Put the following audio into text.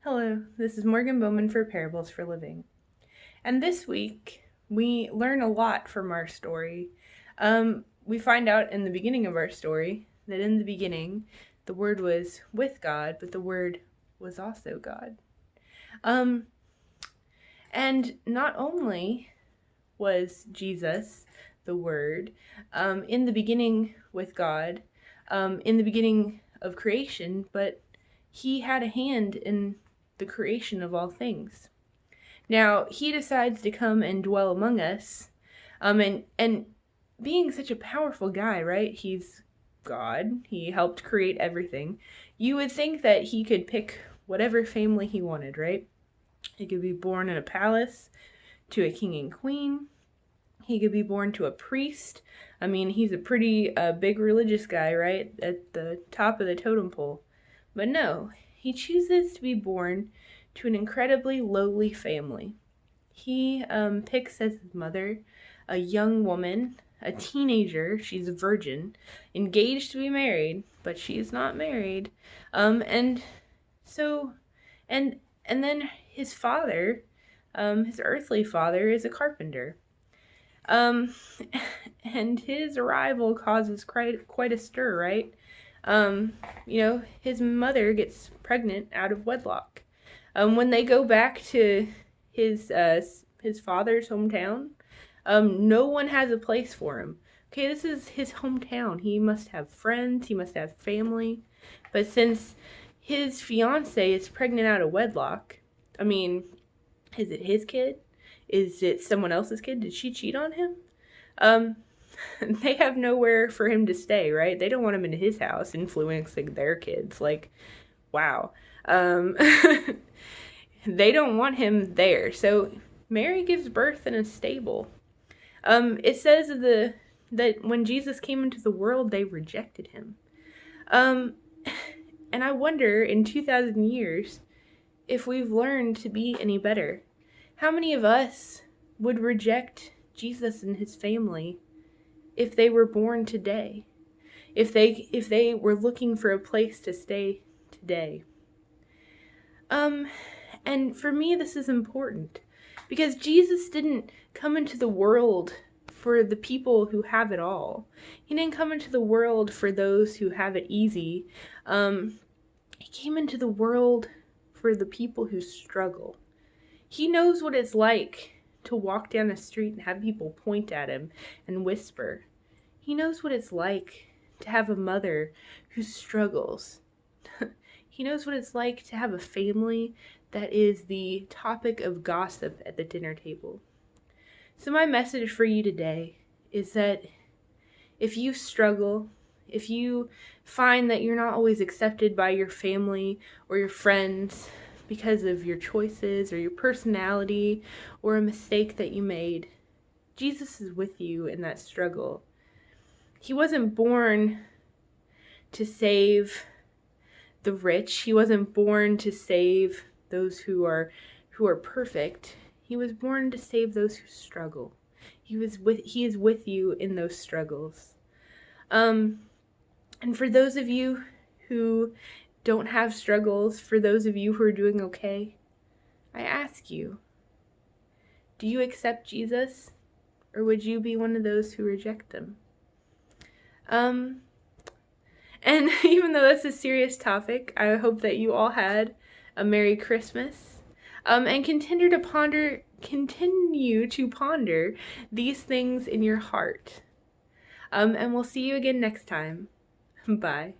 Hello, this is Morgan Bowman for Parables for Living. And this week, we learn a lot from our story. We find out in the beginning of our story that in the beginning, the Word was with God, but the Word was also God. And not only was Jesus the Word in the beginning with God, in the beginning of creation, but he had a hand in the creation of all things. Now, he decides to come and dwell among us, and being such a powerful guy, right? He's God. He helped create everything. You would think that he could pick whatever family he wanted, right? He could be born in a palace to a king and queen. He could be born to a priest. I mean, he's a pretty big religious guy, right? At the top of the totem pole. But no, he chooses to be born to an incredibly lowly family. He picks as his mother a young woman, a teenager. She's a virgin, engaged to be married, but she's not married. And then his father, his earthly father, is a carpenter. And his arrival causes quite a stir, right? His mother gets pregnant out of wedlock. When they go back to his father's hometown, no one has a place for him. Okay, this is his hometown. He must have friends. He must have family. But since his fiance is pregnant out of wedlock, I mean, is it his kid? Is it someone else's kid? Did she cheat on him? They have nowhere for him to stay, right? They don't want him in his house influencing their kids. Like, wow. They don't want him there. So Mary gives birth in a stable. It says that when Jesus came into the world, they rejected him. And I wonder, in 2,000 years, if we've learned to be any better. How many of us would reject Jesus and his family if they were born today? If they were looking for a place to stay today? And for me, this is important because Jesus didn't come into the world for the people who have it all. He didn't come into the world for those who have it easy. He came into the world for the people who struggle. He knows what it's like to walk down the street and have people point at him and whisper. He knows what it's like to have a mother who struggles. He knows what it's like to have a family that is the topic of gossip at the dinner table. So my message for you today is that if you struggle, if you find that you're not always accepted by your family or your friends because of your choices or your personality or a mistake that you made, Jesus is with you in that struggle. He wasn't born to save the rich. He wasn't born to save those who are perfect. He was born to save those who struggle. He is with you in those struggles. And for those of you who don't have struggles, for those of you who are doing okay, I ask you, do you accept Jesus, or would you be one of those who reject him? And even though that's a serious topic, I hope that you all had a Merry Christmas, and continue to ponder these things in your heart. And we'll see you again next time. Bye.